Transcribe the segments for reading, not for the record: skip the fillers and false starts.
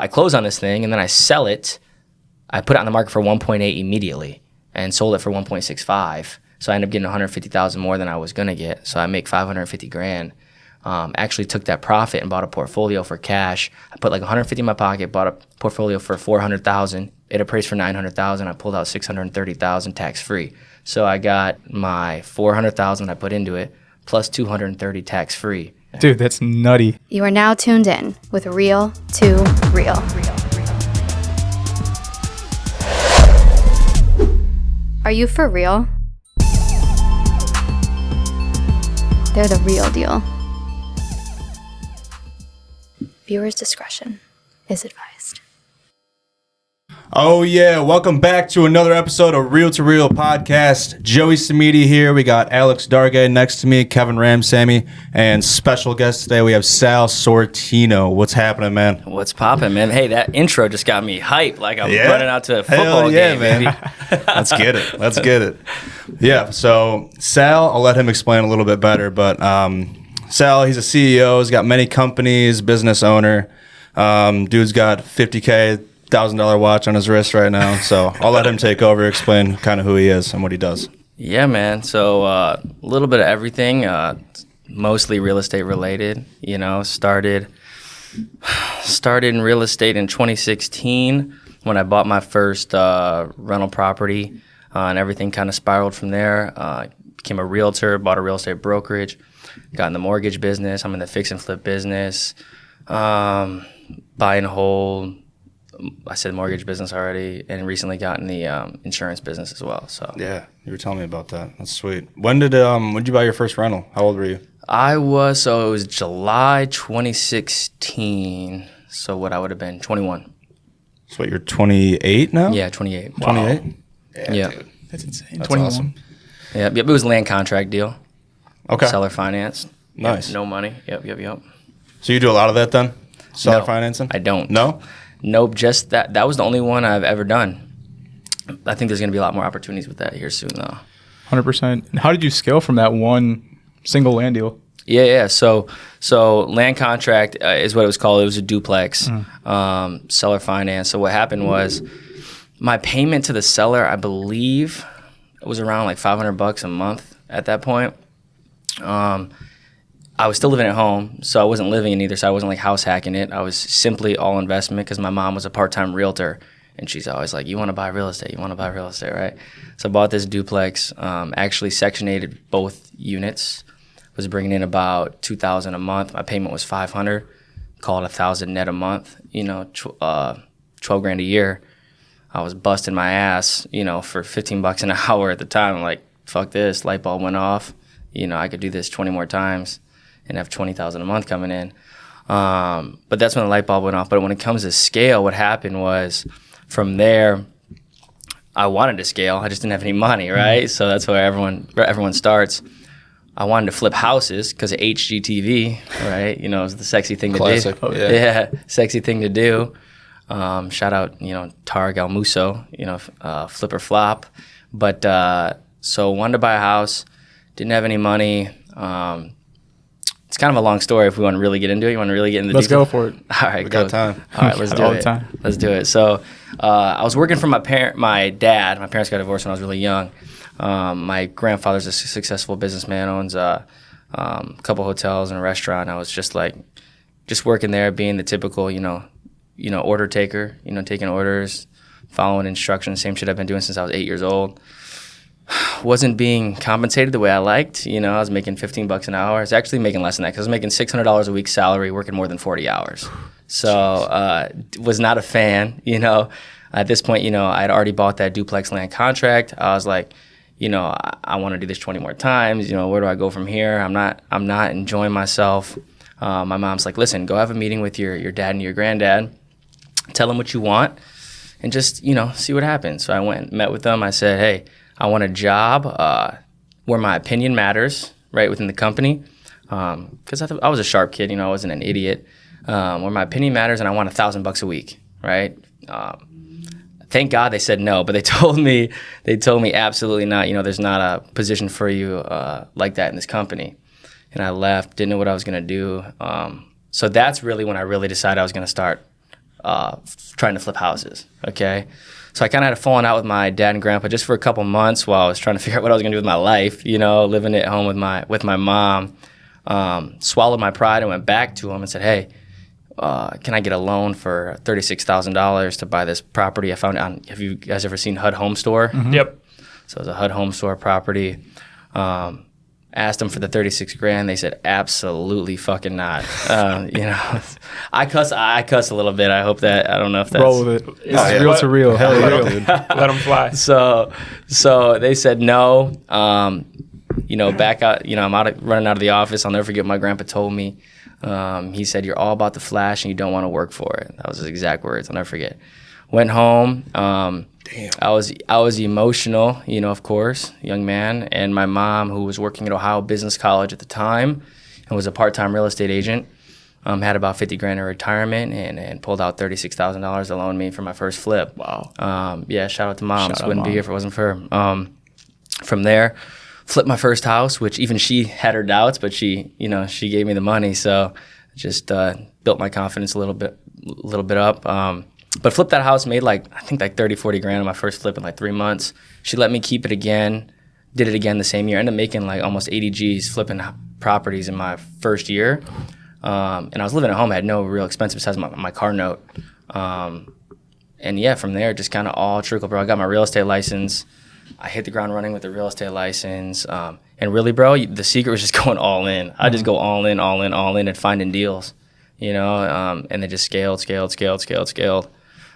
I close on this thing and then I sell it. I put it on the market for 1.8 immediately and sold it for 1.65. So I ended up getting 150,000 more than I was gonna get. So I make 550 grand. Actually took that profit and bought a portfolio for cash. I put like 150 in my pocket, bought a portfolio for 400,000. It appraised for 900,000. I pulled out 630,000 tax free. So I got my 400,000 I put into it plus 230 tax free. Dude, that's nutty. You are now tuned in with Real to Real. Are you for real? They're the real deal. Viewers' discretion is advised. Oh yeah, welcome back to another episode of Real to Real podcast. Joey Samiti here. We got Alex Dargay next to me, Kevin Ramsamy, and special guest today we have Sal Sortino. What's happening, man? What's poppin', man? Hey, that intro just got me hyped, like I'm running out to a football game, man. baby. Let's get it. Yeah, so Sal, I'll let him explain a little bit better, but Sal, he's a CEO, he's got many companies, business owner. Dude's got $50,000 watch on his wrist right now, so I'll let him take over, explain kind of who he is and what he does. Yeah, man. So a little bit of everything, mostly real estate related. You know, started in real estate in 2016 when I bought my first rental property, and everything kind of spiraled from there. Became a realtor, bought a real estate brokerage, got in the mortgage business. I'm in the fix and flip business, buy and hold. I said mortgage business already, and recently got in the insurance business as well. So yeah, you were telling me about that. That's sweet. When did you buy your first rental? How old were you? it was July 2016. So what I would have been 21. So what, you're 28 now? Yeah, 28. Wow. 28? Yeah. Dude. That's insane. That's 21. awesome. Yep. It was land contract deal. Okay. Seller finance. Nice. Yep, no money. Yep. So you do a lot of that then? Seller No, financing? I don't. No? Nope. Just that. That was the only one I've ever done. I think there's going to be a lot more opportunities with that here soon, though. 100%. And how did you scale from that one single land deal? Yeah. So land contract is what it was called. It was a duplex, seller finance. So what happened was my payment to the seller, I believe, was around like $500 a month at that point. I was still living at home, so I wasn't living in either, so I wasn't like house hacking it. I was simply all investment because my mom was a part-time realtor, and she's always like, you want to buy real estate, right? So I bought this duplex, actually Section 8 both units, was bringing in about $2,000 a month. My payment was $500, call it $1,000 net a month, 12 grand a year. I was busting my ass, for $15 an hour at the time. I'm like, fuck this, light bulb went off. I could do this 20 more times and have $20,000 a month coming in. But that's when the light bulb went off. But when it comes to scale, what happened was from there, I wanted to scale. I just didn't have any money, right? So that's where everyone starts. I wanted to flip houses because of HGTV, right? It was the sexy thing Classic. to do. Yeah, sexy thing to do. Shout out, Tarek El Muso, flip or flop. But so wanted to buy a house, didn't have any money. It's kind of a long story if we want to really get into it. You want to really get into the Let's detail? go for it. All right, We got time. All right, let's do All it. the time. Let's do it. So I was working for my dad. My parents got divorced when I was really young. My grandfather's a successful businessman, owns a couple hotels and a restaurant. I was just working there, being the typical, order taker, taking orders, following instructions, same shit I've been doing since I was 8 years old. Wasn't being compensated the way I liked. I was making $15 an hour. I was actually making less than that because I was making $600 a week salary, working more than 40 hours. So was not a fan. At this point, I had already bought that duplex land contract. I was like, I want to do this 20 more times. Where do I go from here? I'm not enjoying myself. My mom's like, listen, go have a meeting with your dad and your granddad. Tell them what you want, and just see what happens. So I went and met with them. I said, hey, I want a job where my opinion matters, right, within the company. Because I was a sharp kid, I wasn't an idiot. Where my opinion matters, and I want $1,000 a week, right? Thank God they said no, but they told me absolutely not. There's not a position for you like that in this company. And I left, didn't know what I was gonna do. So that's really when I really decided I was gonna start trying to flip houses. Okay. So I kind of had a falling out with my dad and grandpa just for a couple months while I was trying to figure out what I was going to do with my life, living at home with my mom. Swallowed my pride and went back to him and said, hey, can I get a loan for $36,000 to buy this property I found on, have you guys ever seen HUD Home Store? Mm-hmm. Yep. So it was a HUD Home Store property. Asked them for the 36 grand. They said, absolutely fucking not. I cuss a little bit. I hope that, I don't know if that's. Roll with it. It's real to real. Hell yeah, dude. Let them fly. So they said no. Back out, I'm running out of the office. I'll never forget what my grandpa told me. He said, you're all about the flash and you don't want to work for it. That was his exact words. I'll never forget. Went home. Damn. I was emotional, of course, young man. And my mom, who was working at Ohio Business College at the time and was a part-time real estate agent, had about 50 grand in retirement and pulled out $36,000 to loan me for my first flip. Wow. Shout out to Mom. Shout out, Wouldn't be Mom. here if it wasn't for her. From there, flipped my first house, which even she had her doubts, but she gave me the money. So just built my confidence a little bit up. But flipped that house, made I think 30, 40 grand on my first flip in 3 months. She let me keep it again, did it again the same year. Ended up making almost 80 G's flipping properties in my first year. And I was living at home. I had no real expense besides my car note. From there, just kind of all trickled, bro. I got my real estate license. I hit the ground running with the real estate license. And really, bro, the secret was just going all in. I just go all in, and finding deals, and they just scaled.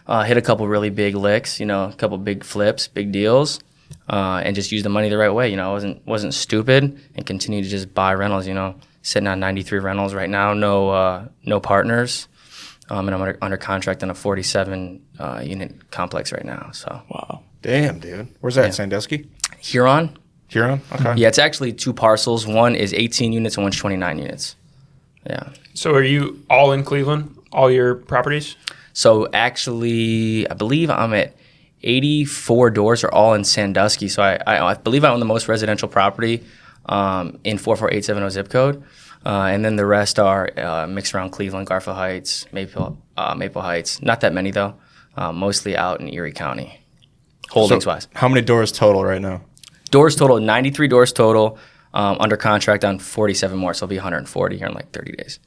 Hit a couple really big licks, a couple big flips, big deals, and just used the money the right way. I wasn't stupid and continued to just buy rentals, sitting on 93 rentals right now, no partners. And I'm under contract on a 47 unit complex right now. So Wow. Damn, dude. Where's that? Sandusky? Huron. Huron? Okay. Yeah, it's actually 2 parcels. One is 18 units and one's 29 units. Yeah. So are you all in Cleveland, all your properties? So actually, I believe I'm at 84 doors are all in Sandusky. So I believe I own the most residential property in 44870 zip code. And then the rest are mixed around Cleveland, Garfield Heights, Maple Heights. Not that many, though. Mostly out in Erie County, holdings-wise. How many doors total right now? Doors total, 93 doors total, under contract on 47 more. So it'll be 140 here in 30 days.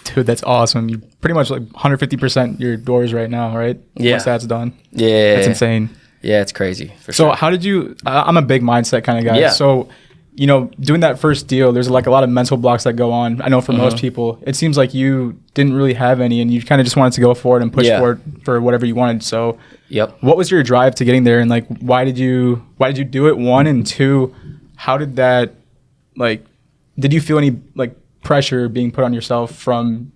Dude, that's awesome. You pretty much 150% your doors right now, right? Yeah. Once that's done. Yeah. That's insane. Yeah, it's crazy. For So sure. how did you, I'm a big mindset kind of guy. Yeah. So, doing that first deal, there's a lot of mental blocks that go on. I know for most people, it seems like you didn't really have any and you kind of just wanted to go forward and push forward for whatever you wanted. So Yep. what was your drive to getting there? And why did you do it? 1 and 2, how did that, did you feel any pressure being put on yourself from,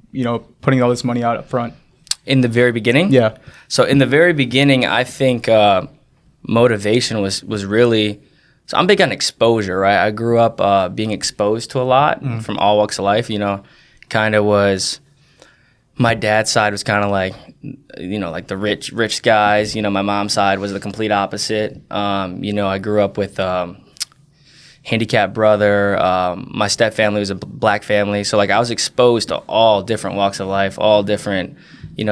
putting all this money out up front? In the very beginning? Yeah. So in the very beginning, I think motivation was really, so I'm big on exposure, right? I grew up being exposed to a lot from all walks of life, kind of was, my dad's side was kind of like the rich guys, my mom's side was the complete opposite. I grew up with handicapped brother. My step family was a black family. So I was exposed to all different walks of life, all different,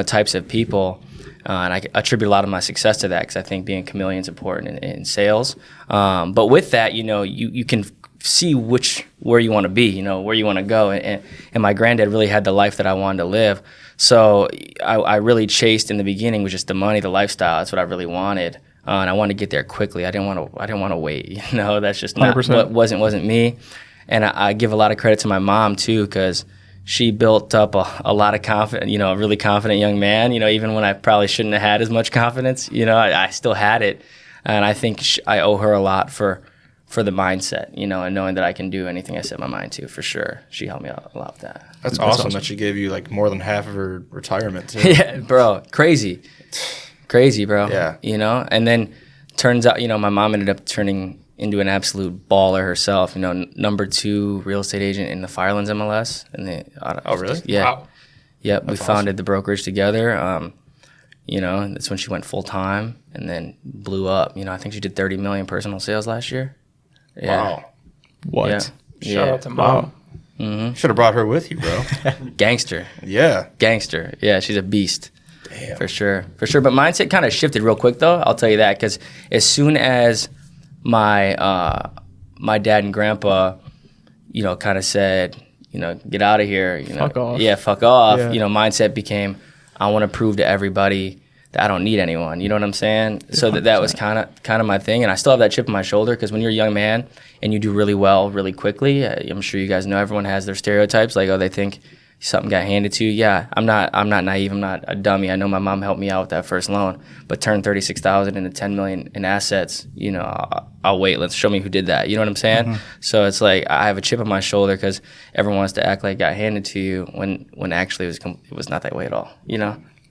types of people. And I attribute a lot of my success to that because I think being a chameleon is important in sales. But with that, you can see where you want to be, where you want to go. And my granddad really had the life that I wanted to live. So I really chased in the beginning was just the money, the lifestyle. That's what I really wanted. And I wanted to get there quickly. I didn't want to wait. That's just not 100%. what wasn't me. And I give a lot of credit to my mom too, because she built up a lot of confidence. A really confident young man. Even when I probably shouldn't have had as much confidence. I still had it, and I think I owe her a lot for the mindset. And knowing that I can do anything I set my mind to. For sure, she helped me out a lot with that. That's awesome that she gave you more than half of her retirement too. Yeah, bro, crazy, bro. Yeah. And then turns out, my mom ended up turning into an absolute baller herself. Number 2 real estate agent in the Firelands MLS. Oh, really? Yeah. Wow. Yep. We founded the brokerage together. That's when she went full time and then blew up. I think she did 30 million personal sales last year. Yeah. Wow. What? Yeah. Shout out to Mom. Should have brought her with you, bro. Gangster. Yeah. Yeah, she's a beast. For sure. But mindset kind of shifted real quick, though. I'll tell you that, because as soon as my my dad and grandpa, kind of said, get out of here. Fuck off. Yeah, fuck off. Yeah. Mindset became, I want to prove to everybody that I don't need anyone. You know what I'm saying? So that was kind of my thing, and I still have that chip on my shoulder, because when you're a young man and you do really well really quickly, I'm sure you guys know everyone has their stereotypes, like, oh, they think something got handed to you. Yeah, I'm not naive. I'm not a dummy. I know my mom helped me out with that first loan, but turned $36,000 into $10 million in assets. I'll wait. Let's show me who did that. You know what I'm saying? Mm-hmm. So it's like I have a chip on my shoulder, because everyone wants to act like it got handed to you when actually it was not that way at all.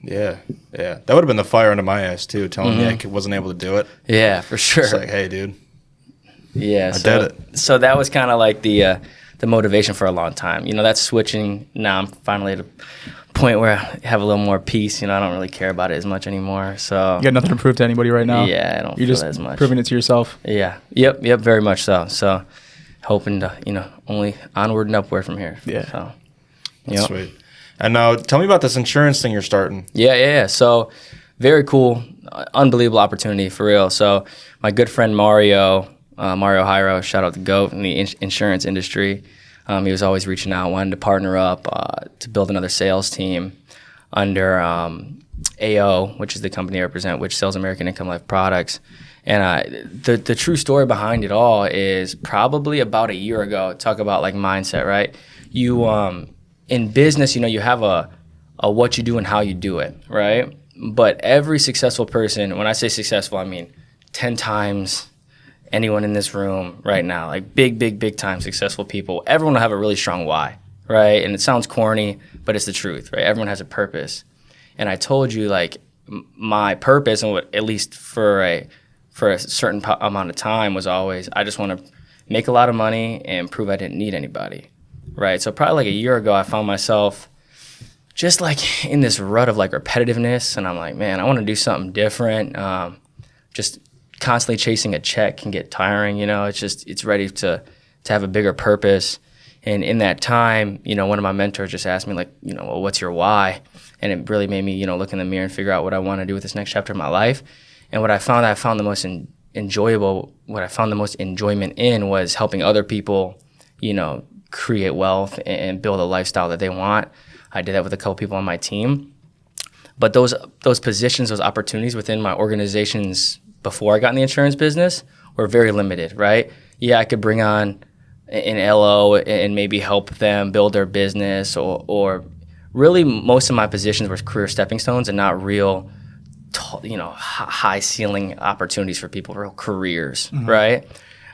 Yeah. That would have been the fire under my ass too, telling me I wasn't able to do it. Yeah, for sure. It's like, hey, dude. Yeah, I did it. So that was kind of like the motivation for a long time. That's switching. Now I'm finally at a point where I have a little more peace. I don't really care about it as much anymore. So you got nothing to prove to anybody right now. Yeah, I don't You're feel just that as much. proving it to yourself. Yeah. Yep, very much so. So hoping to, only onward and upward from here. Yeah. So, That's sweet. And now tell me about this insurance thing you're starting. Yeah. So very cool, unbelievable opportunity for real. So my good friend Mario Hyro, shout out to GOAT in the insurance industry. He was always reaching out, wanted to partner up to build another sales team under AO, which is the company I represent, which sells American Income Life products. And the true story behind it all is probably about a year ago. Talk about like mindset, right? You in business, you have a what you do and how you do it, right? But every successful person, when I say successful, I mean 10 times anyone in this room right now, like big time successful people, everyone will have a really strong why, right? And it sounds corny, but it's the truth, right? Everyone has a purpose. And I told you, like, my purpose, and what, at least for a certain amount of time, was always, I just want to make a lot of money and prove I didn't need anybody, right? So probably like a year ago, I found myself just like in this rut of like repetitiveness, and I'm like, man, I want to do something different. Just constantly chasing a check can get tiring, it's ready to have a bigger purpose. And in that time, one of my mentors just asked me, like, well, what's your why? And it really made me, look in the mirror and figure out what I want to do with this next chapter of my life. And what I found the most enjoyable, what I found the most enjoyment in, was helping other people, create wealth and build a lifestyle that they want. I did that with a couple people on my team. But those positions, those opportunities within my organizations before I got in the insurance business were very limited, right? Yeah, I could bring on an LO and maybe help them build their business, or really most of my positions were career stepping stones and not real, high ceiling opportunities for people, real careers, right?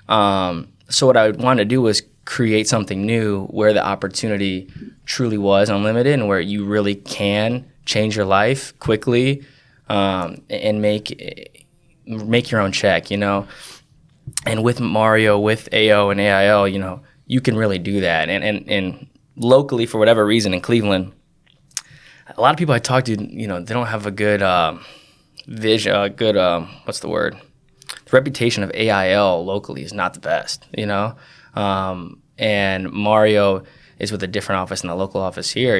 So what I wanted to do was create something new where the opportunity truly was unlimited, and where you really can change your life quickly and make your own check, And with Mario, with AO and AIL, you can really do that. And locally, for whatever reason, in Cleveland, a lot of people I talk to, they don't have a good vision, what's the word? The reputation of AIL locally is not the best, And Mario is with a different office than the local office here,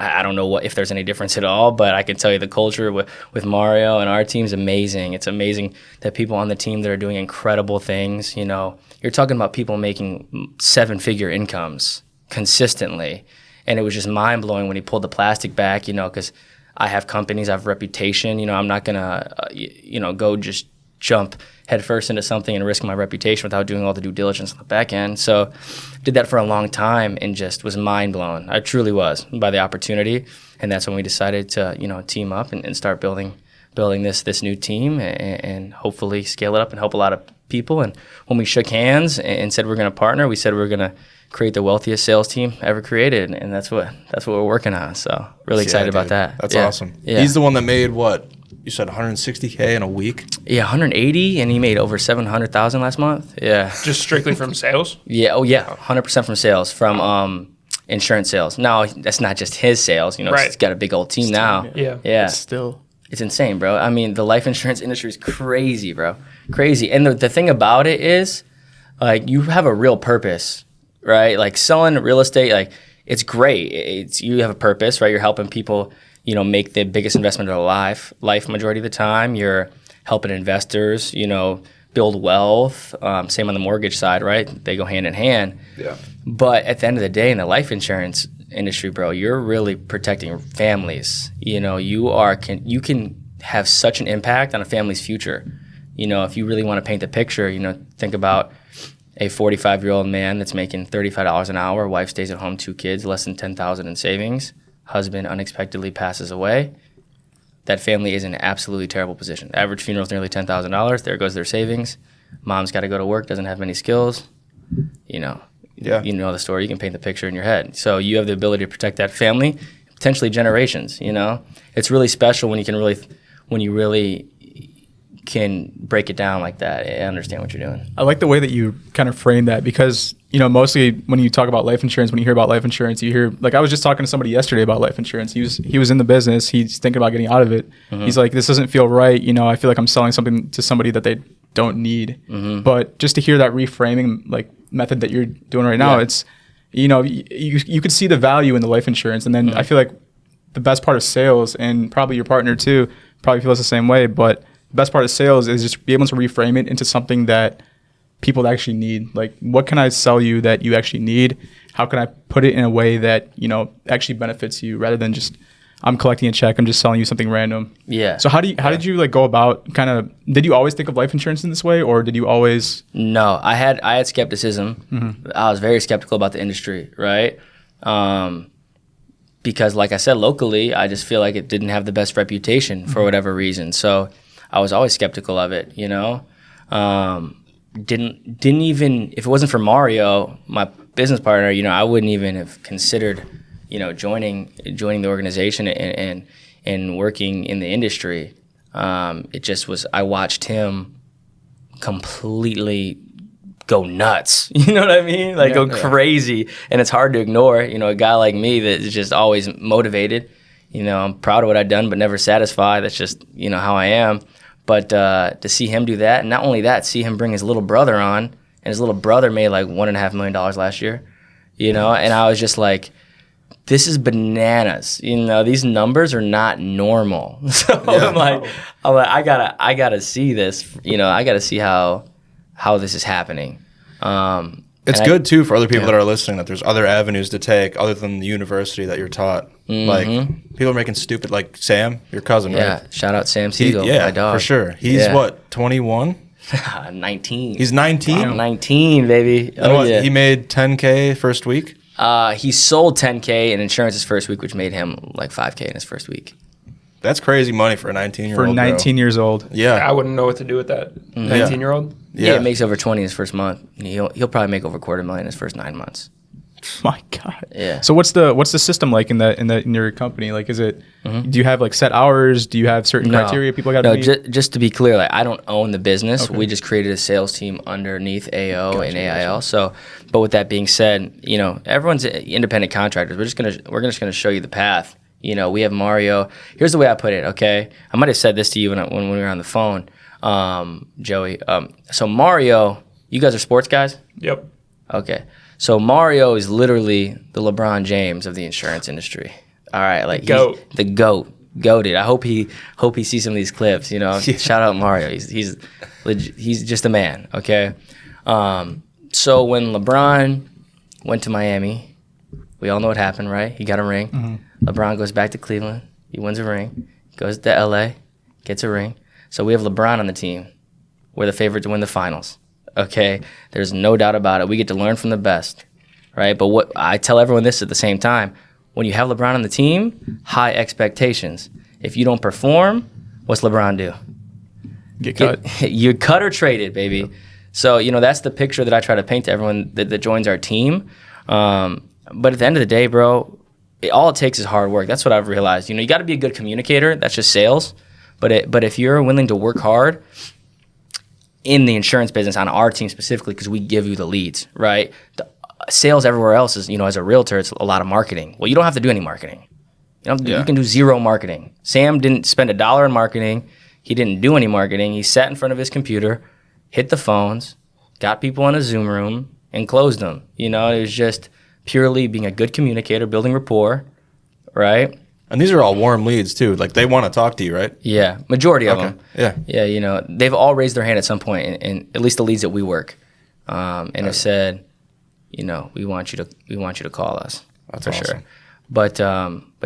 I don't know if there's any difference at all, but I can tell you the culture with Mario and our team is amazing. It's amazing that people on the team that are doing incredible things. You're talking about people making 7-figure incomes consistently. And it was just mind-blowing when he pulled the plastic back, because I have companies, I have reputation. I'm not going to, go just jump headfirst into something and risk my reputation without doing all the due diligence on the back end. So did that for a long time and just was mind blown. I truly was, by the opportunity. And that's when we decided to, team up and start building this new team and hopefully scale it up and help a lot of people. And when we shook hands and said we're going to partner, we said we're going to create the wealthiest sales team ever created. And that's what we're working on. So really excited about that. That's awesome. Yeah. He's the one that made what? You said $160K in a week? Yeah, 180, and he made over $700,000 last month. Yeah. Just strictly from sales? Yeah. Oh, yeah. 100% from sales, from insurance sales. Now, that's not just his sales. Right. He's got a big old team now. Yeah. Yeah. Still. It's insane, bro. I mean, the life insurance industry is crazy, bro. Crazy. And the thing about it is, like, you have a real purpose, right? Like, selling real estate, like, it's great. You have a purpose, right? You're helping people, make the biggest investment of their life majority of the time. You're helping investors, build wealth. Same on the mortgage side, right? They go hand in hand. Yeah. But at the end of the day, in the life insurance industry, bro, you're really protecting families. You can have such an impact on a family's future. If you really want to paint the picture, think about a 45-year-old man that's making $35 an hour, wife stays at home, 2 kids, less than $10,000 in savings, husband unexpectedly passes away. That family is in an absolutely terrible position. The average funeral is nearly $10,000. There goes their savings. Mom's got to go to work, doesn't have many skills. Yeah. You know the story. You can paint the picture in your head. So you have the ability to protect that family, potentially generations. It's really special when you really can break it down like that and understand what you're doing. I like the way that you kind of frame that because, mostly when you talk about life insurance, when you hear about life insurance, you hear, like I was just talking to somebody yesterday about life insurance. He was in the business. He's thinking about getting out of it. Mm-hmm. He's like, this doesn't feel right. I feel like I'm selling something to somebody that they don't need. Mm-hmm. But just to hear that reframing method that you're doing right now, it's, you could see the value in the life insurance. And then I feel like the best part of sales, and probably your partner too, probably feels the same way, but the best part of sales is just be able to reframe it into something that people actually need. Like, what can I sell you that you actually need? How can I put it in a way that, actually benefits you rather than just, I'm collecting a check, I'm just selling you something random. Yeah. So how did you go about did you always think of life insurance in this way, or did you always? No, I had skepticism. Mm-hmm. I was very skeptical about the industry, right? Because like I said, locally, I just feel like it didn't have the best reputation for whatever reason. So I was always skeptical of it, Didn't even, if it wasn't for Mario, my business partner, I wouldn't even have considered, joining the organization and working in the industry. It just was, I watched him completely go nuts. You know what I mean? Go crazy. And it's hard to ignore, a guy like me that is just always motivated. I'm proud of what I've done, but never satisfied. That's just, how I am. But to see him do that, and not only that, see him bring his little brother on, and his little brother made like $1.5 million last year, and I was just like, this is bananas. These numbers are not normal. So I'm like, I gotta see this. I gotta see how this is happening. It's good too for other people that are listening that there's other avenues to take other than the university that you're taught. Mm-hmm. Like people are making stupid, like Sam, your cousin, right? Yeah, shout out Sam Siegel, my dog. For sure. He's what, 21? 19. He's 19? I'm 19, baby. He made 10K first week? He sold 10K in insurance his first week, which made him like 5K in his first week. That's crazy money for a 19-year-old. For 19 years old. Yeah. I wouldn't know what to do with that. 19-year-old? Yeah, it makes over 20 his first month. He'll probably make over $250,000 his first 9 months. My God. Yeah. So what's the system like in your company? Like, is it? Do you have set hours? Do you have certain criteria people got to meet? No, just to be clear, I don't own the business. Okay. We just created a sales team underneath AO and AIL. Gotcha. So, but with that being said, everyone's independent contractors. We're just gonna show you the path. We have Mario. Here's the way I put it. Okay, I might have said this to you when we were on the phone, Joey. So Mario, you guys are sports guys? Yep. Okay. So Mario is literally the LeBron James of the insurance industry. All right, GOAT. He's the GOAT. Goated. I hope he sees some of these clips. Yeah. Shout out Mario. He's just a man. Okay. So when LeBron went to Miami, we all know what happened, right? He got a ring. Mm-hmm. LeBron goes back to Cleveland. He wins a ring. Goes to LA, gets a ring. So we have LeBron on the team. We're the favorite to win the finals. Okay, there's no doubt about it. We get to learn from the best, right? But what I tell everyone this at the same time: when you have LeBron on the team, high expectations. If you don't perform, what's LeBron do? Get cut. You're cut or traded, baby. Yep. So that's the picture that I try to paint to everyone that joins our team. But at the end of the day, bro, all it takes is hard work. That's what I've realized. You got to be a good communicator. That's just sales. But if you're willing to work hard in the insurance business on our team specifically, because we give you the leads, right? The sales everywhere else is, as a realtor, it's a lot of marketing. Well, you don't have to do any marketing. You can do zero marketing. Sam didn't spend $1 in marketing. He didn't do any marketing. He sat in front of his computer, hit the phones, got people in a Zoom room, and closed them. It was just purely being a good communicator, building rapport, right? And these are all warm leads too. Like they want to talk to you, right? Yeah, majority of them. Yeah. Yeah, you know, they've all raised their hand at some point, and at least the leads that we work, and have said, you know, we want you to call us. That's for awesome. sure. But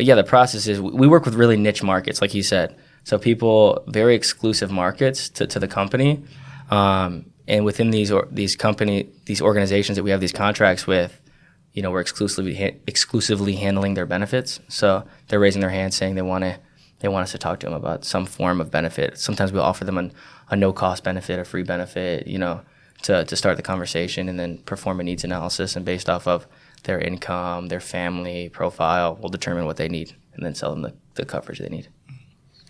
yeah, the process is we work with really niche markets, like you said. So people, very exclusive markets to the company, and within these organizations that we have these contracts with, you know, we're exclusively handling their benefits. So they're raising their hand saying they want us to talk to them about some form of benefit. Sometimes we'll offer them a no-cost benefit, a free benefit, you know, to start the conversation, and then perform a needs analysis, and based off of their income, their family profile, we'll determine what they need and then sell them the coverage they need.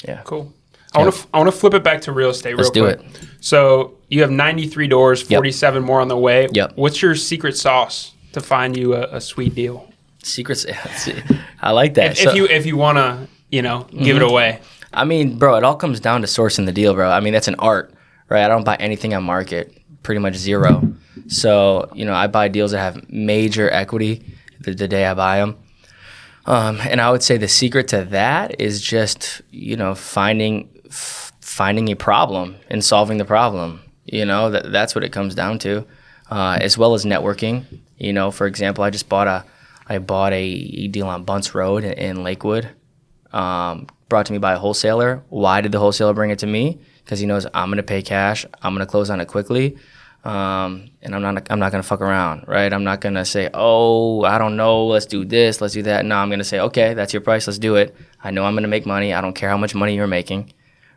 Yeah. Cool. I want to flip it back to real estate Let's real quick. do it. So you have 93 doors, 47 more on the way. Yep. What's your secret sauce to find you a sweet deal? Secrets. I like that. If you want to, you know, give it away. I mean, bro, it all comes down to sourcing the deal, bro. I mean, that's an art, right? I don't buy anything on market, pretty much zero. So, you know, I buy deals that have major equity the day I buy them. And I would say the secret to that is just, you know, finding a problem and solving the problem. You know, that's what it comes down to, as well as networking. You know, for example, I bought a deal on Bunts Road in Lakewood, brought to me by a wholesaler. Why did the wholesaler bring it to me? Because he knows I'm going to pay cash. I'm going to close on it quickly. And I'm not going to fuck around, right? I'm not going to say, oh, I don't know, let's do this, let's do that. No, I'm going to say, okay, that's your price, let's do it. I know I'm going to make money. I don't care how much money you're making,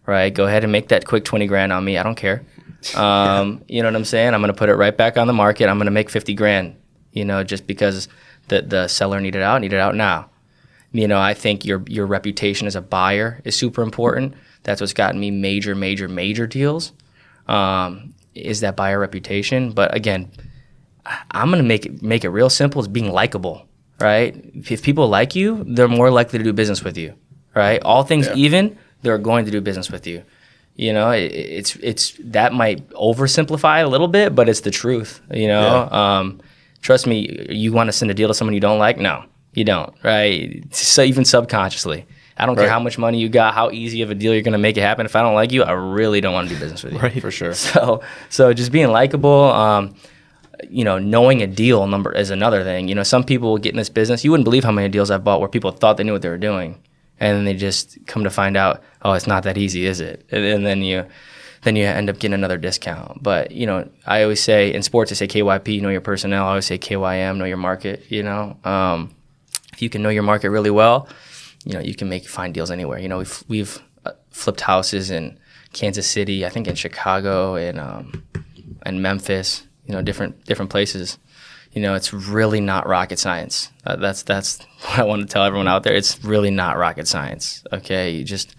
right? Go ahead and make that quick 20 grand on me. I don't care. You know what I'm saying? I'm going to put it right back on the market. I'm going to make 50 grand, you know, just because the seller needed out now. You know, I think your reputation as a buyer is super important. That's what's gotten me major deals. Is that buyer reputation. But again, I'm gonna make it real simple. It's being likable, right? If people like you, they're more likely to do business with you, right? All things even, they're going to do business with you. You know, it's that might oversimplify it a little bit, but it's the truth. You know, trust me. You want to send a deal to someone you don't like? No, you don't, right? So even subconsciously. I don't care how much money you got, how easy of a deal you're going to make it happen. If I don't like you, I really don't want to do business with you. Right, for sure. So just being likable, you know, knowing a deal number is another thing. You know, some people get in this business. You wouldn't believe how many deals I've bought where people thought they knew what they were doing, and then they just come to find out, oh, it's not that easy, is it? And then you end up getting another discount. But, you know, I always say in sports, I say KYP, know your personnel. I always say KYM, know your market. You know, if you can know your market really well, you know, you can find deals anywhere. You know, we've flipped houses in Kansas City, I think in Chicago, and Memphis. You know, different places. You know, it's really not rocket science. That's what I want to tell everyone out there. It's really not rocket science. Okay, you just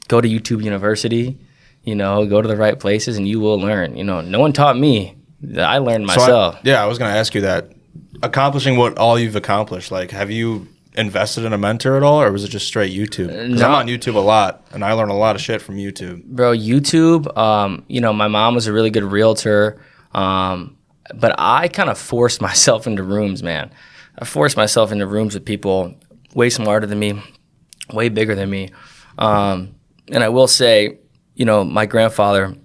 go to YouTube University. You know, go to the right places, and you will learn. You know, no one taught me. I learned myself. I was going to ask you that. Accomplishing what all you've accomplished, like, have you invested in a mentor at all, or was it just straight YouTube? Because I'm on YouTube a lot, and I learn a lot of shit from YouTube. Bro, YouTube, you know, my mom was a really good realtor, but I kind of forced myself into rooms, man. I forced myself into rooms with people way smarter than me, way bigger than me. And I will say, you know, my grandfather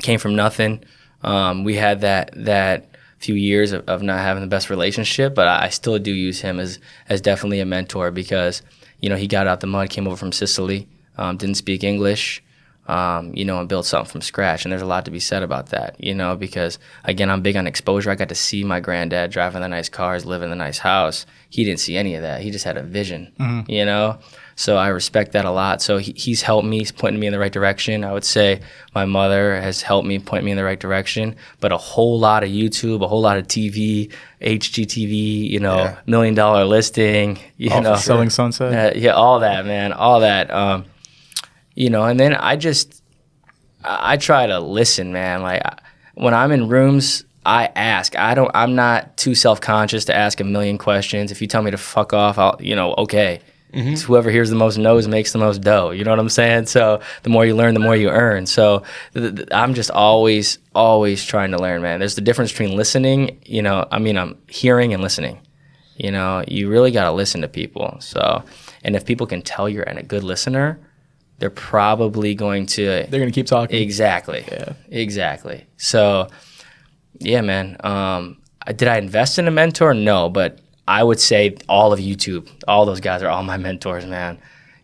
came from nothing. We had that few years of not having the best relationship, but I still do use him as definitely a mentor because, you know, he got out the mud, came over from Sicily, didn't speak English, you know, and built something from scratch. And there's a lot to be said about that, you know, because, again, I'm big on exposure. I got to see my granddad driving the nice cars, live in the nice house. He didn't see any of that. He just had a vision, you know. So I respect that a lot. So he's helped me, he's pointing me in the right direction. I would say my mother has helped me, point me in the right direction. But a whole lot of YouTube, a whole lot of TV, HGTV, you know, $1 million listing, you know. Selling Sunset. Yeah, all that, man, all that. You know, and then I try to listen, man. Like when I'm in rooms, I ask. I'm not too self-conscious to ask a million questions. If you tell me to fuck off, I'll, you know, okay. So whoever hears the most no's makes the most dough. You know what I'm saying? So the more you learn, the more you earn. So I'm just always trying to learn, man. There's the difference between listening, you know, I mean, I'm hearing and listening. You know, you really got to listen to people. So, And if people can tell you're a good listener, they're probably going to. They're going to keep talking. Exactly. Yeah. Exactly. So, yeah, man. Did I invest in a mentor? No, but I would say all of YouTube, all those guys are all my mentors, man.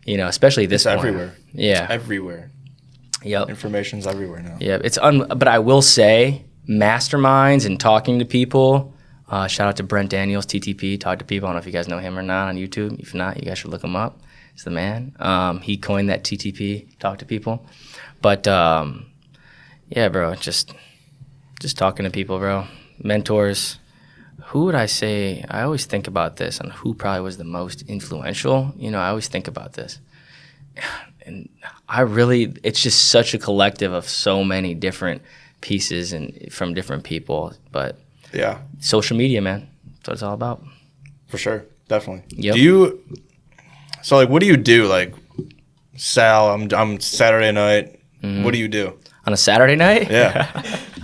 You know, especially this It's point. everywhere. Yeah. It's everywhere. Yep. Information's everywhere now. Yeah. But I will say, masterminds and talking to people. Shout out to Brent Daniels, TTP. Talk to people. I don't know if you guys know him or not on YouTube. If not, you guys should look him up. He's the man. He coined that TTP. Talk to people. But yeah, bro. Just talking to people, bro. Mentors. Who would I say? I always think about this and who probably was the most influential. You know, I always think about this. And it's just such a collective of so many different pieces and from different people. But Yeah, social media, man, that's what it's all about. for sure. Definitely. Yep. So like, what do you do? Like, Sal, I'm Saturday night. What do you do? On a Saturday night? Yeah.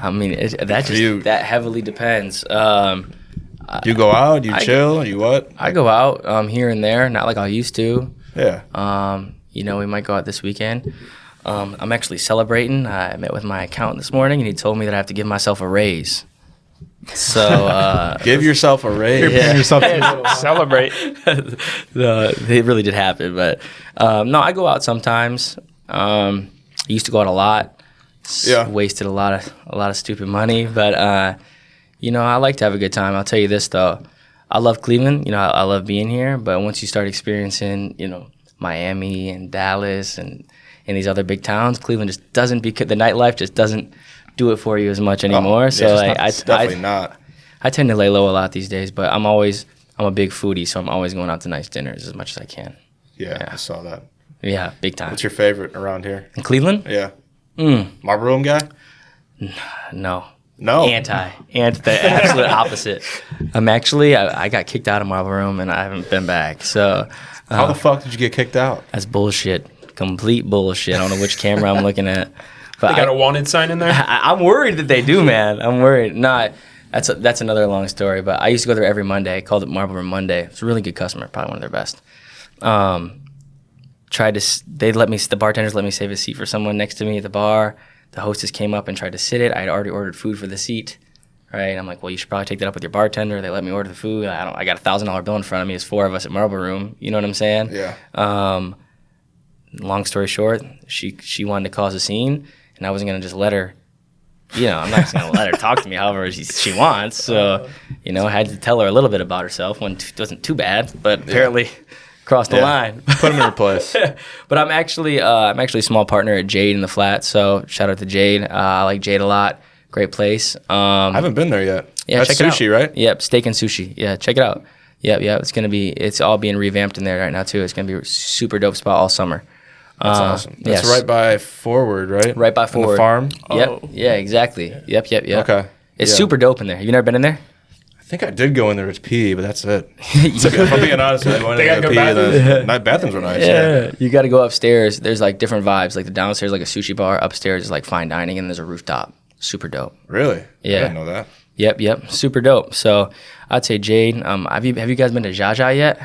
I mean, that heavily depends. You go out, you I- chill, you what? I go out here and there, not like I used to. Yeah. You know, we might go out this weekend. I'm actually celebrating. I met with my accountant this morning, and he told me that I have to give myself a raise. So Give yourself a raise. You're paying yourself too little. Celebrate. it really did happen, but no, I go out sometimes. I used to go out a lot. Yeah. Wasted a lot of stupid money, but you know, I like to have a good time. I'll tell you this though, I love Cleveland. You know, I love being here, but once you start experiencing, you know, Miami and Dallas and these other big towns, Cleveland just doesn't the nightlife just doesn't do it for you as much anymore. So it's definitely not. I tend to lay low a lot these days, but I'm a big foodie, so I'm always going out to nice dinners as much as I can. Yeah, I saw that. Yeah, big time. What's your favorite around here? In Cleveland? Yeah. Marble Room guy? No. No. The absolute opposite. I got kicked out of Marble Room and I haven't been back. So How the fuck did you get kicked out? that's bullshit. Complete bullshit. I don't know which camera I'm looking at. But They got a wanted sign in there. I'm worried that they do, man. I'm worried. No, that's another long story. But I used to go there every Monday. I called it Marble Room Monday. It's a really good customer, probably one of their best. The bartenders let me save a seat for someone next to me at the bar. The hostess came up and tried to sit it. I had already ordered food for the seat, right? And I'm like, well, you should probably take that up with your bartender. They let me order the food. I got a $1,000 bill in front of me. There's 4 of us at Marble Room. You know what I'm saying? Yeah. Long story short, she wanted to cause a scene, and I wasn't gonna just let her. You know, I'm not just gonna let her talk to me however she wants. So, you know, I had to tell her a little bit about herself. It wasn't too bad, but apparently crossed the line. Put him in her place. But I'm actually a small partner at Jade in the Flat. So shout out to Jade. I like Jade a lot. Great place. I haven't been there yet. Yeah, That's check it sushi, out. right? Yep, steak and sushi. Yeah, check it out. Yep. It's all being revamped in there right now too. It's gonna be a super dope spot all summer. That's awesome. That's yes. right by Forward, right? Right by On Forward. the farm? Yep. Oh. Yeah, exactly. Yep. Okay. It's Yeah. super dope in there. Have you never been in there? I think I did go in there to pee, but that's it. If I'm being honest with you, I went They in got there to good pee. bathrooms? The bathrooms were nice. Yeah. You got to go upstairs. There's like different vibes. Like the downstairs, like a sushi bar. Upstairs is like fine dining, and there's a rooftop. Super dope. Really? Yeah. I didn't know that. Yep. Super dope. So I'd say Jade. Have you guys been to Jaja yet?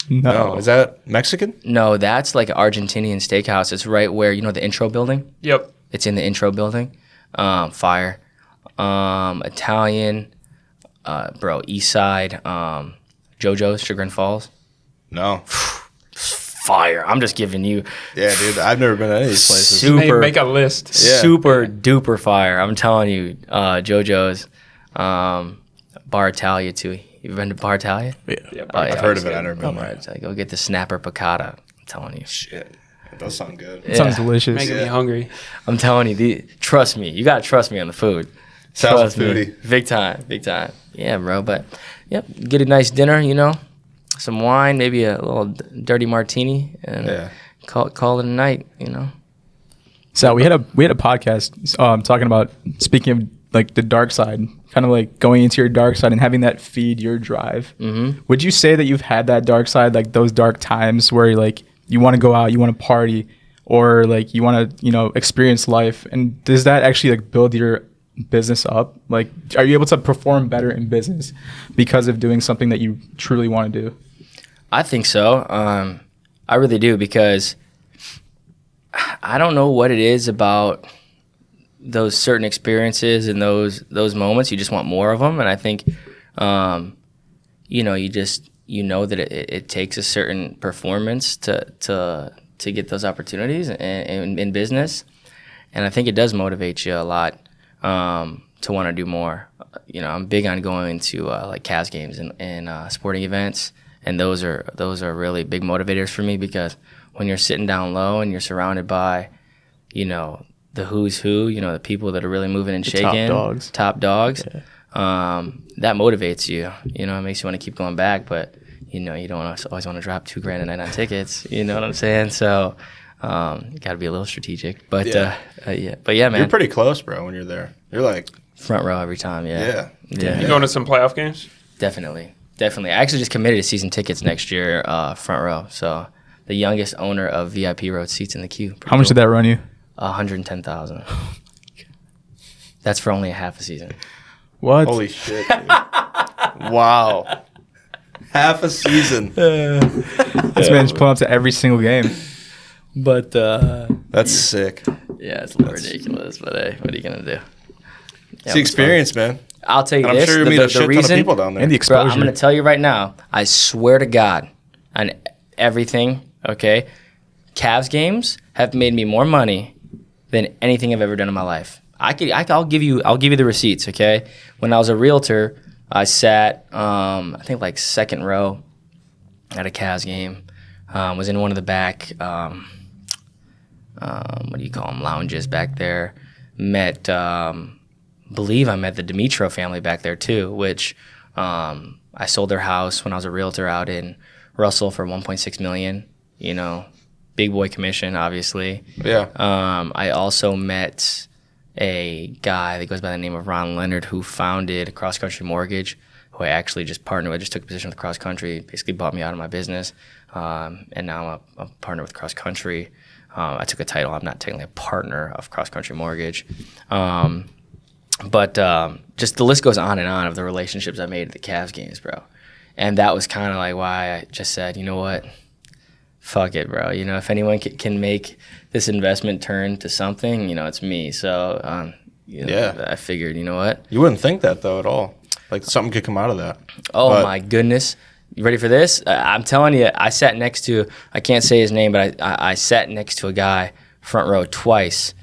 No. Is that Mexican? No, that's like an Argentinian steakhouse. It's right where, you know, the intro building? Yep. It's in the intro building. Fire. Italian. East Side. JoJo's, Sugar and Falls. No. Fire. I'm just giving you Yeah, dude. I've never been to any of these places. super, Make a list. Yeah. super duper fire. I'm telling you, JoJo's, Bar Italia too. You've been to Bar Italia? Yeah, Oh, yeah. I've heard of it. I've never been there. Right, go get the snapper piccata. I'm telling you. Shit. It does sound good. Yeah. Sounds delicious. Making me hungry. I'm telling you, trust me. You gotta trust me on the food. Sal's Trust a me. foodie. Big time. Yeah, bro. But yep, get a nice dinner. You know, some wine, maybe a little dirty martini, and Yeah. call it a night. You know. So we had a podcast talking about, speaking of like the dark side, kind of like going into your dark side and having that feed your drive. Mm-hmm. Would you say that you've had that dark side, like those dark times where like you want to go out, you want to party, or like you want to, experience life? And does that actually like build your business up? Like, are you able to perform better in business because of doing something that you truly want to do? I think so. I really do, because I don't know what it is about those certain experiences and those moments. You just want more of them, and I think, you know that it takes a certain performance to get those opportunities in business, and I think it does motivate you a lot to want to do more. I'm big on going to like Cavs games and sporting events, and those are really big motivators for me, because when you're sitting down low and you're surrounded by, the who's who, the people that are really moving and The shaking, top dogs, Yeah. that motivates you. It makes you want to keep going back, but you don't always want to drop $2,000 a night on tickets. You know what I'm saying? So you got to be a little strategic. But but yeah, man, You're pretty close, bro. When you're there, you're like front row every time. Yeah. You going to some playoff games? Definitely. I actually just committed to season tickets next year, front row. So the youngest owner of VIP road seats in the queue. How much did that run you? 110,000. That's for only a half a season. What? holy shit, dude. Wow. Half a season. This man's pulling up to every single game. But That's sick. yeah, it's a little ridiculous. But hey, what are you gonna do? It's the experience, man. I'll tell you And I'm this: sure you meet a shit ton of reason, people down there. And the bro, exposure. I'm gonna tell you right now. I swear to God, on everything. Okay, Cavs games have made me more money than anything I've ever done in my life. I'll give you the receipts. Okay, when I was a realtor, I sat I think like second row at a Cavs game. Was in one of the back what do you call them, lounges back there. Believe I met the Dimitro family back there too, which I sold their house when I was a realtor out in Russell for $1.6 million. Big boy commission, obviously. Yeah. I also met a guy that goes by the name of Ron Leonard, who founded Cross Country Mortgage, who I actually just partnered with. I just took a position with Cross Country, basically bought me out of my business, and now I'm a partner with Cross Country. I took a title. I'm not technically a partner of Cross Country Mortgage. But just the list goes on and on of the relationships I made at the Cavs games, bro. And that was kind of like why I just said, you know what? Fuck it, bro. If anyone can make this investment turn to something, it's me. So, I figured, you know what? You wouldn't think that, though, at all. Like, something could come out of that. Oh, But- my goodness. You ready for this? I'm telling you, I sat next to, I can't say his name, but I sat next to a guy, front row, twice.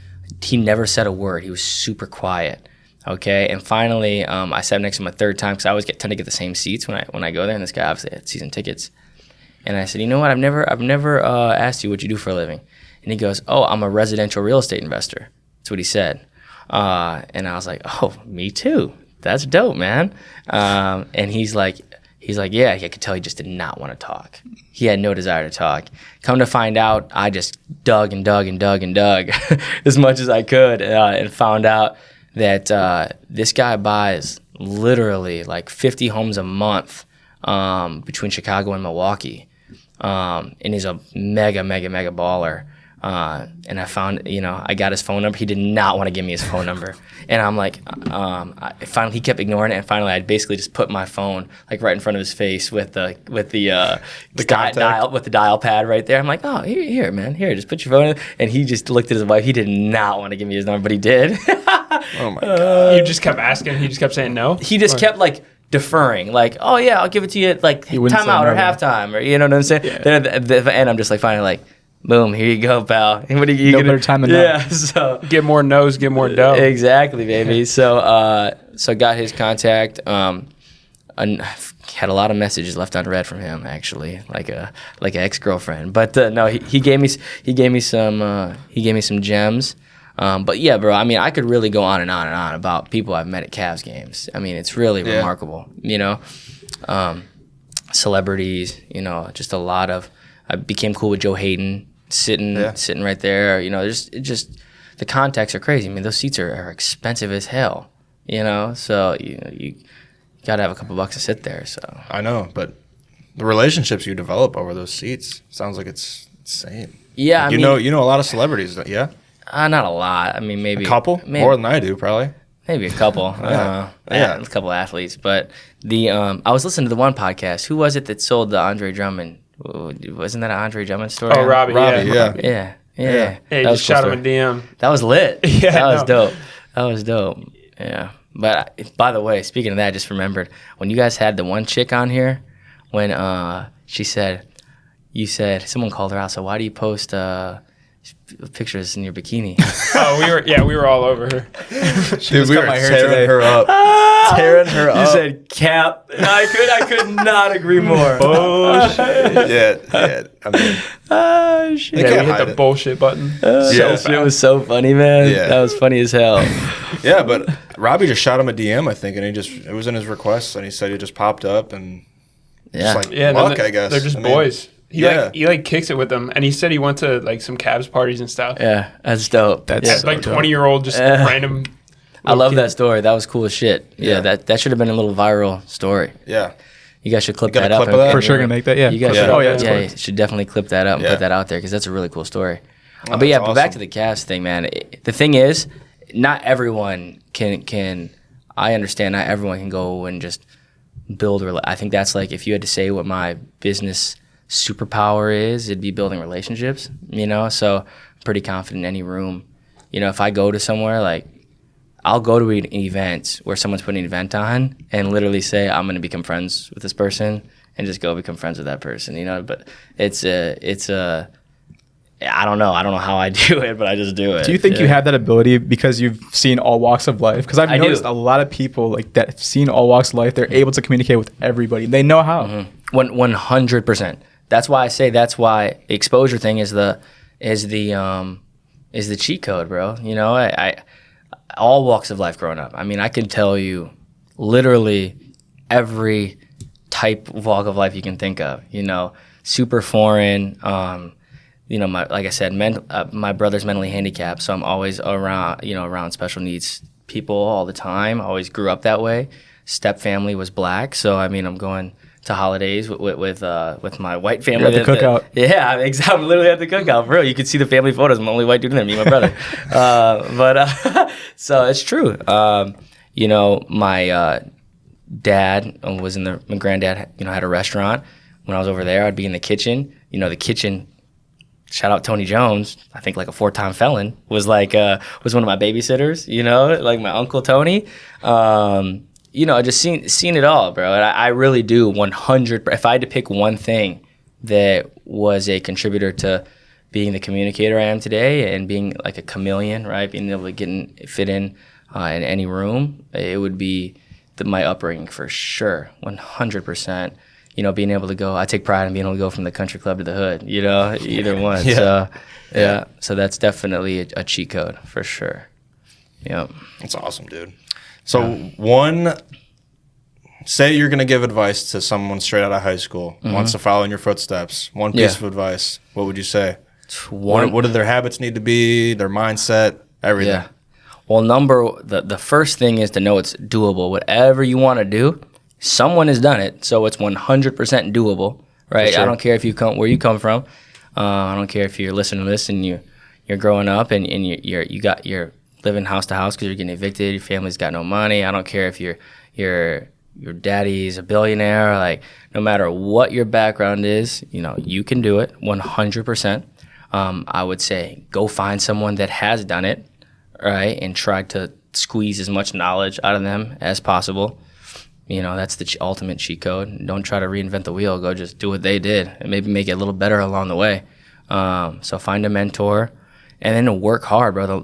He never said a word. He was super quiet. Okay, and finally, I sat next to him a third time, because I always tend to get the same seats when I go there, and this guy obviously had season tickets. And I said, you know what? I've never asked you what you do for a living. And he goes, oh, I'm a residential real estate investor. That's what he said. And I was like, oh, me too. That's dope, man. And he's like, yeah. I could tell he just did not want to talk. He had no desire to talk. Come to find out, I just dug and dug and dug and dug as much as I could, and found out that this guy buys literally like 50 homes a month between Chicago and Milwaukee. And he's a mega baller. And I found, I got his phone number. He did not want to give me his phone number. And I'm like, finally he kept ignoring it. And finally I basically just put my phone like right in front of his face with the dial pad right there. I'm like, oh, here, man, here, just put your phone in. And he just looked at his wife. He did not want to give me his number, but he did. Oh, my God. You just kept asking. He just kept saying no? He just kept like deferring, like, oh yeah, I'll give it to you at like wouldn't say timeout or no, though. halftime, or you know what I'm saying? Yeah. And I'm just like finally like, boom, here you go, pal. What are you No gonna, better time than yeah, now. so Get more no's, get more dough. exactly, baby. So got his contact. And had a lot of messages left unread from him, actually, like an ex-girlfriend. But no, he gave me some gems. But yeah, bro, I mean, I could really go on and on and on about people I've met at Cavs games. I mean, it's really remarkable, celebrities, just a lot of, I became cool with Joe Hayden, sitting right there, just the contacts are crazy. I mean, those seats are expensive as hell, so you got to have a couple bucks to sit there, so. I know, but the relationships you develop over those seats sounds like it's insane. Yeah, Like, you know a lot of celebrities, yeah? Not a lot. I mean, maybe A couple? maybe, More than I do, probably. maybe a couple. Yeah. A couple athletes. But I was listening to the one podcast. Who was it that sold the Andre Drummond? Wasn't that an Andre Drummond story? Oh, Robbie, Robbie, yeah. Yeah. Hey, That just was a shot cool him a story. DM. That was lit. Yeah, that was no. dope. That was dope. Yeah. But by the way, speaking of that, I just remembered when you guys had the one chick on here, when she said, someone called her out. So why do you post pictures in your bikini? Oh, we were all over her. Dude, we cut were my hair tearing today. her up. Tearing her You up. said cap. I could not agree more. Yeah. I mean, Shit. They Yeah, can't we hit hide the it. bullshit button. Yeah. It was so funny, man. Yeah. That was funny as hell. yeah, but Robbie just shot him a DM, I think, and it was in his requests, and he said he just popped up and Yeah. just like Yeah, luck, no, I guess. they're just I mean, boys. He yeah. like kicks it with them, and he said he went to like some cabs parties and stuff. Yeah, that's dope. That's Yeah. As like 20-year-old, just random. I love kid. that story. That was cool as shit. Yeah, Yeah. that should have been a little viral story. Yeah. You guys should clip You got a that up. clip of that? For sure, gonna make that. Yeah. You guys Yeah. should, Oh, yeah, of yeah, course. you should definitely clip that up and Yeah. put that out there because that's a really cool story. Oh, but yeah, that's but back awesome. to the Cavs thing, man. The thing is, not everyone can. I understand. Not everyone can go and just build. I think that's like if you had to say what my business superpower is, it'd be building relationships. So I'm pretty confident in any room. If I go to somewhere, like I'll go to an event where someone's putting an event on and literally say I'm going to become friends with this person and just go become friends with that person. But it's a I don't know how I do it, but I just do it. Do you think you Yeah. have that ability because you've seen all walks of life? Because I've I do. noticed a lot of people like that have seen all walks of life. They're able to communicate with everybody. They know how. 100%. That's why I say that's why the exposure thing is the cheat code, bro. I all walks of life growing up. I mean, I can tell you literally every type of walk of life you can think of. Super foreign. Like I said, my brother's mentally handicapped, so I'm always around special needs people all the time. I always grew up that way. Step family was black, so I mean, I'm going to holidays with my white family. You're at the cookout. Yeah, exactly. I'm literally at the cookout, bro. You can see the family photos. I'm the only white dude in there, me and my brother. So it's true. My dad was my granddad, had a restaurant. When I was over there, I'd be in the kitchen. The kitchen. Shout out Tony Jones. I think like a 4-time felon was one of my babysitters. Like my uncle Tony. Just seen it all, bro. And I really do 100. If I had to pick one thing that was a contributor to being the communicator I am today and being like a chameleon, right? Being able to fit in any room, it would be my upbringing for sure, 100%. Being able to go, I take pride in being able to go from the country club to the hood, either one. Yeah. So that's definitely a cheat code for sure. Yep. That's awesome, dude. So say you're going to give advice to someone straight out of high school, wants to follow in your footsteps. One piece of advice, what would you say? What do their habits need to be, their mindset, everything? Yeah. Well, the first thing is to know it's doable. Whatever you want to do, someone has done it, so it's 100% doable, right? Sure. I don't care if where you come from. I don't care if you're listening to this and you're growing up and you're living house to house because you're getting evicted. Your family's got no money. I don't care if your daddy's a billionaire. Like no matter what your background is, you can do it 100%. I would say go find someone that has done it, right, and try to squeeze as much knowledge out of them as possible. That's the ultimate cheat code. Don't try to reinvent the wheel. Go just do what they did and maybe make it a little better along the way. So find a mentor and then work hard, bro.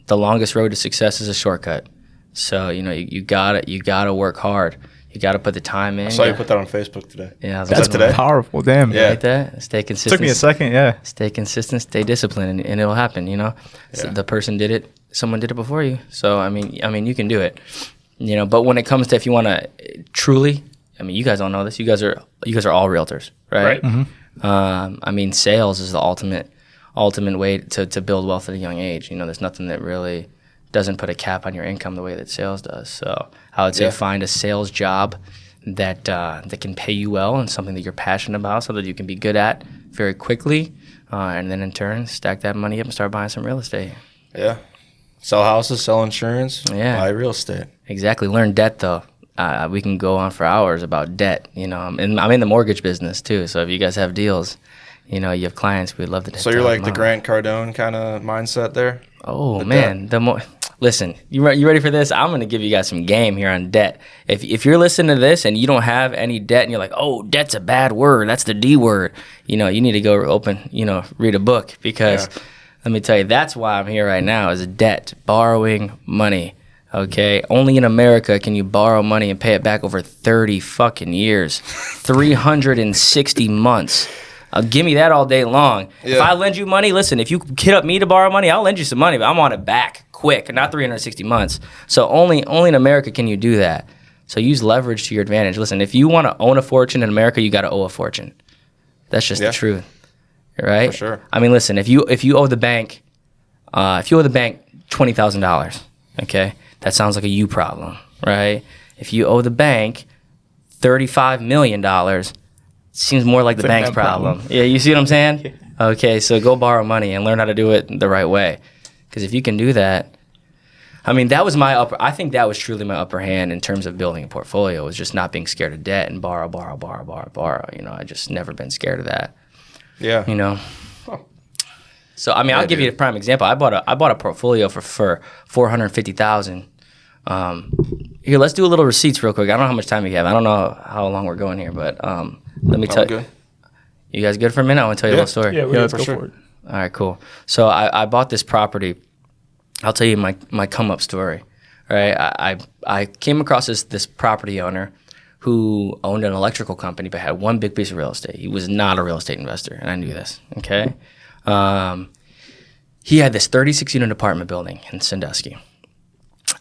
The longest road to success is a shortcut. So, you gotta work hard. You gotta put the time in. I saw you put that on Facebook today. Yeah, That's today? Powerful. Damn. Yeah. Like that. Stay consistent. Took me a second. Yeah. Stay consistent, stay disciplined, and it'll happen, So the person did it, someone did it before you. So, I mean, you can do it. But when it comes to if you want to truly, you guys all know this. You guys are all realtors, right? Right. Sales is the ultimate way to build wealth at a young age. There's nothing that really doesn't put a cap on your income the way that sales does. So I would say find a sales job that can pay you well and something that you're passionate about, so that you can be good at very quickly, and then in turn stack that money up and start buying some real estate. Yeah. Sell houses, sell insurance, Yeah. buy real estate. Exactly. Learn debt though. we can go on for hours about debt. You know, and I'm in the mortgage business too. So if you guys have deals, you know, you have clients, we'd love to. So you're like the Grant Cardone kind of mindset there. Oh man, listen, you ready for this? I'm gonna give you guys some game here on debt. If you're listening to this and you don't have any debt and you're like, oh, debt's a bad word, that's the D word. You know, you need to go read a book, because let me tell you, that's why I'm here right now, is debt, borrowing money. Okay, only in America can you borrow money and pay it back over 30 fucking years, 360 months. Give me that all day long. Yeah. If I lend you money, listen, if you hit up me to borrow money, I'll lend you some money, but I want it back quick, not 360 months. So only in America can you do that. So use leverage to your advantage. Listen, if you want to own a fortune in America, you got to owe a fortune. That's just the truth, right? For sure. I mean, listen, if you owe the bank, $20,000, okay, that sounds like a you problem, right? If you owe the bank $35 million, seems more like the bank's problem. Yeah, you see what I'm saying? Yeah. Okay, so go borrow money and learn how to do it the right way. Because if you can do that, I mean, I think that was truly my upper hand in terms of building a portfolio, was just not being scared of debt and borrow. You know, I just never been scared of that. Yeah. You know? So, I mean, I'll give you a prime example. I bought a portfolio for $450,000. Here, let's do a little receipts real quick. I don't know how much time you have. I don't know how long we're going here, but let me tell you. You guys good for a minute? I want to tell you a little story. Yeah, let's go for it. All right, cool. So I bought this property. I'll tell you my come up story. All right, I came across this property owner who owned an electrical company but had one big piece of real estate. He was not a real estate investor, and I knew this. Okay, he had this 36-unit apartment building in Sandusky.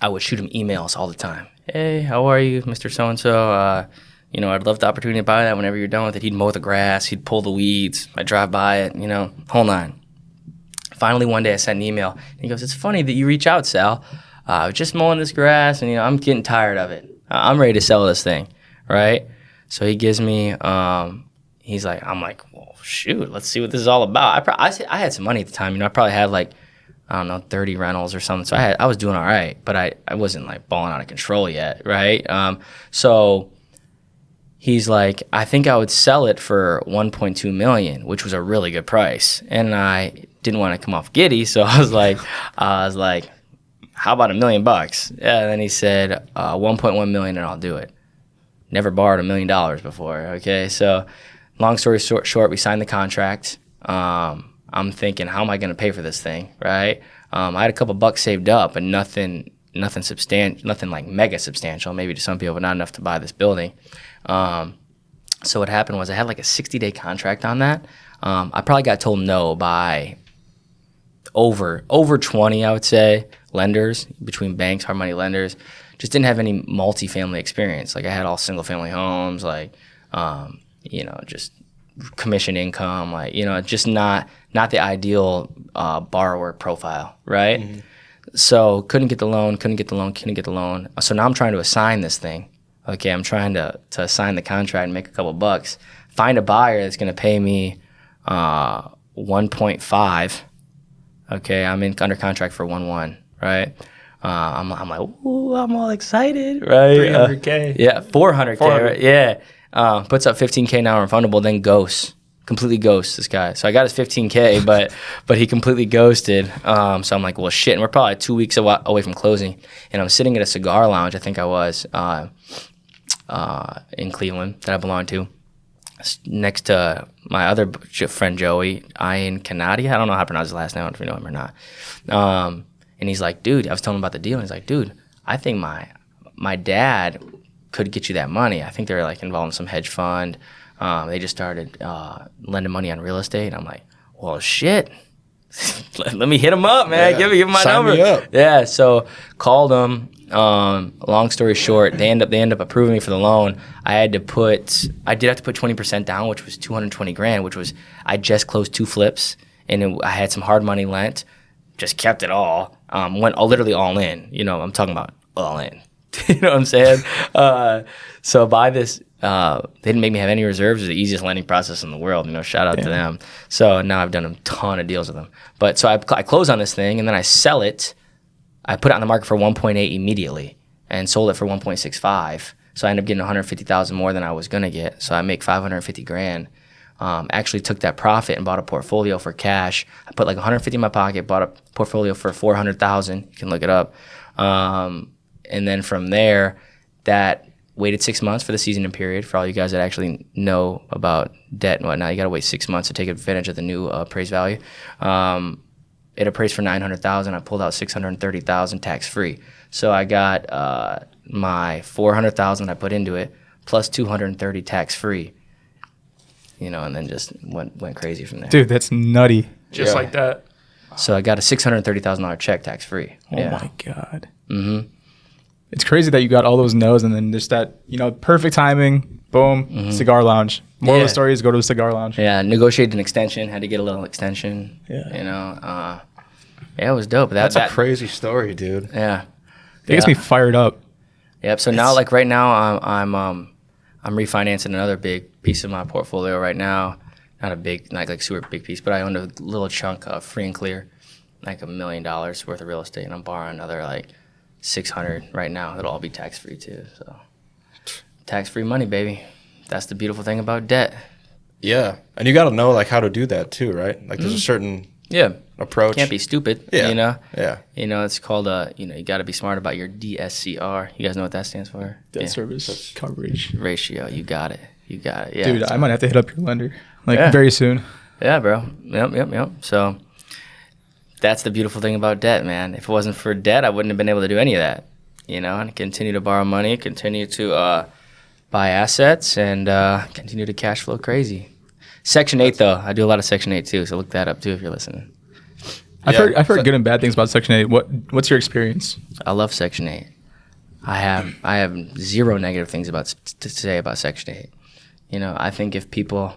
I would shoot him emails all the time. Hey, how are you, Mr. So-and-so? You know, I'd love the opportunity to buy that whenever you're done with it. He'd mow the grass. He'd pull the weeds. I'd drive by it, you know, whole nine. Finally, one day I sent an email. And he goes, it's funny that you reach out, Sal. I was just mowing this grass, and, you know, I'm getting tired of it. I'm ready to sell this thing, right? So he gives me, I'm like, well, shoot, let's see what this is all about. I had some money at the time. You know, I probably had like, I don't know, 30 rentals or something. So I was doing all right, but I wasn't like balling out of control yet, right? So he's like, I think I would sell it for $1.2 million, which was a really good price. And I didn't want to come off giddy, so I was like, how about $1 million? Yeah, and then he said, 1.1 million, and I'll do it. Never borrowed $1 million before. Okay, so long story short, we signed the contract. I'm thinking, how am I going to pay for this thing, right? I had a couple bucks saved up, but nothing like mega substantial, maybe to some people, but not enough to buy this building. So what happened was I had like a 60-day contract on that. I probably got told no by over 20, I would say, lenders, between banks, hard money lenders. Just didn't have any multifamily experience. Like I had all single family homes, like, you know, just commission income, like, you know, just not the ideal borrower profile, right? Mm-hmm. So couldn't get the loan. So now I'm trying to assign this thing. Okay, I'm trying to assign the contract and make a couple bucks. Find a buyer that's going to pay me 1.5. Okay, I'm under contract for 1.1, right? I'm like, ooh, I'm all excited, right? 300K. Yeah, 400K, right? Yeah. Puts up 15K now refundable, then completely ghosts this guy. So I got his 15K, but he completely ghosted. So I'm like, well, shit. And we're probably 2 weeks away from closing. And I'm sitting at a cigar lounge, I think I was, in Cleveland that I belong to, next to my other friend Joey, Ian Kanadi. I don't know how to pronounce his last name, if you know him or not. And he's like, dude, I was telling him about the deal. And he's like, dude, I think my dad could get you that money. I think they're like involved in some hedge fund. They just started lending money on real estate. And I'm like, well, shit. Let me hit him up, man. Yeah. Give him my Sign number. Me up. Yeah, so called him. Long story short, they end up approving me for the loan. I did have to put 20% down, which was $220,000, which was, I just closed 2 flips, and I had some hard money lent, just kept it all, went literally all in. You know, I'm talking about all in. You know what I'm saying? So by this, they didn't make me have any reserves. It was the easiest lending process in the world. You know, shout out to them. So now I've done a ton of deals with them. But so I close on this thing, and then I sell it. I put it on the market for 1.8 immediately and sold it for 1.65 So I ended up getting 150,000 more than I was gonna get. So I make 550 grand. Actually took that profit and bought a portfolio for cash. I put like 150 in my pocket, bought a portfolio for 400,000. You can look it up. And then from there, that waited 6 months for the seasoning period. For all you guys that actually know about debt and whatnot, you gotta wait 6 months to take advantage of the new appraised value. It appraised for 900,000. I pulled out 630,000 tax free. So I got my 400,000 I put into it plus 230 tax free. You know, and then just went crazy from there. Dude, that's nutty. Just like that. So I got a $630,000 check tax free. Oh my God. Mm-hmm. It's crazy that you got all those no's and then just that, perfect timing, boom, cigar lounge. Moral of the story is go to a cigar lounge. Yeah, negotiated an extension, had to get a little extension. Yeah. Yeah, it was dope. That's a crazy story, dude. Yeah. It gets me fired up. Yep. So now, like right now, I'm refinancing another big piece of my portfolio right now. Not like super big piece, but I owned a little chunk of free and clear, like $1 million worth of real estate, and I'm borrowing another like 600 right now. It'll all be tax free too. So tax free money, baby. That's the beautiful thing about debt. Yeah, and you got to know like how to do that too, right? Like there's a certain approach. Can't be stupid. Yeah. It's called you got to be smart about your DSCR. You guys know what that stands for? Debt service coverage ratio. You got it. Yeah. Dude, I might have to hit up your lender very soon. Yeah, bro. Yep. So that's the beautiful thing about debt, man. If it wasn't for debt, I wouldn't have been able to do any of that. And continue to borrow money, continue to buy assets, and continue to cash flow crazy. Section 8, though. I do a lot of Section 8, too, so look that up, too, if you're listening. I've heard good and bad things about Section 8. What's your experience? I love Section 8. I have zero negative things to say about Section 8. I think if people,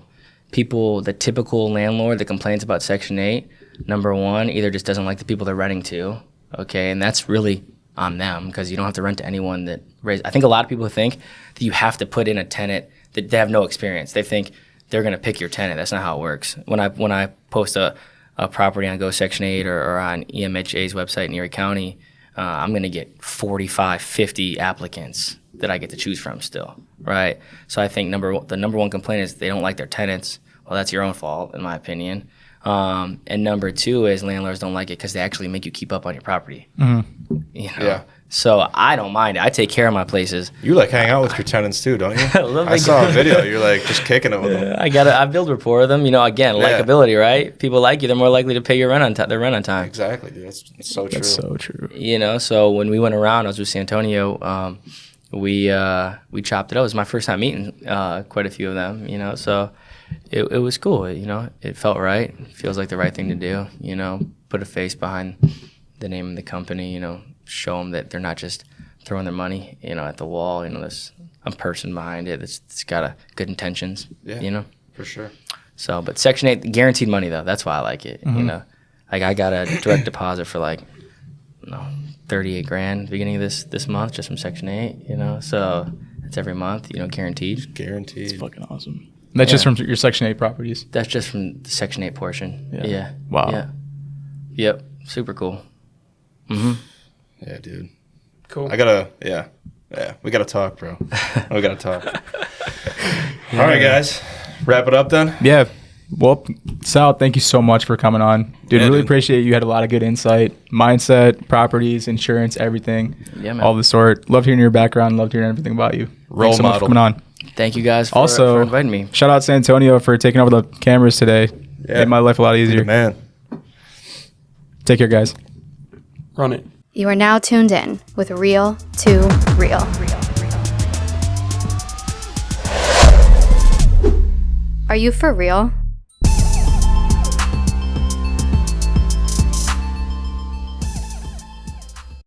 the typical landlord that complains about Section 8, number one, either just doesn't like the people they're renting to, okay, and that's really on them because you don't have to rent to anyone that I think a lot of people think that you have to put in a tenant that they have no experience. They think they're going to pick your tenant. That's not how it works. When I post a property on Go Section 8 or on EMHA's website in Erie County, I'm going to get 45, 50 applicants that I get to choose from still, right? So I think the number one complaint is they don't like their tenants. Well, that's your own fault, in my opinion. And number two is landlords don't like it because they actually make you keep up on your property. Mm-hmm. Yeah. So I don't mind it. I take care of my places. You like hang out with your tenants too, don't you? I saw a video. You're like just kicking it with them. I build rapport with them. Again, likability, right? People like you, they're more likely to pay your rent on their rent on time. Exactly, dude. That's so true. That's so true. So when we went around, I was with Santonio. We chopped it up. It was my first time meeting quite a few of them. So it was cool. It felt right. It feels like the right thing to do. Put a face behind the name of the company. Show them that they're not just throwing their money, at the wall. There's a person behind it that's got good intentions. Yeah, for sure. So, but Section 8 guaranteed money though. That's why I like it. Like I got a direct deposit for like, 38 grand at the beginning of this month just from Section 8. So it's every month. Guaranteed. Guaranteed. It's fucking awesome. And that's just from your Section 8 properties. That's just from the Section 8 portion. Yeah. Wow. Yeah. Yep. Super cool. Yeah, dude. Cool. We gotta talk, bro. We gotta talk. All right, guys. Wrap it up then. Yeah. Well, Sal, thank you so much for coming on. Dude, really appreciate it. You had a lot of good insight, mindset, properties, insurance, everything. Yeah, man. All the sort. Loved hearing your background. Loved hearing everything about you. Role Thanks so model. much for coming on. Thank you guys for inviting me. Shout out San Antonio for taking over the cameras today. Yeah. Made my life a lot easier. Man. Take care, guys. Run it. You are now tuned in with Real to Real. Are you for real?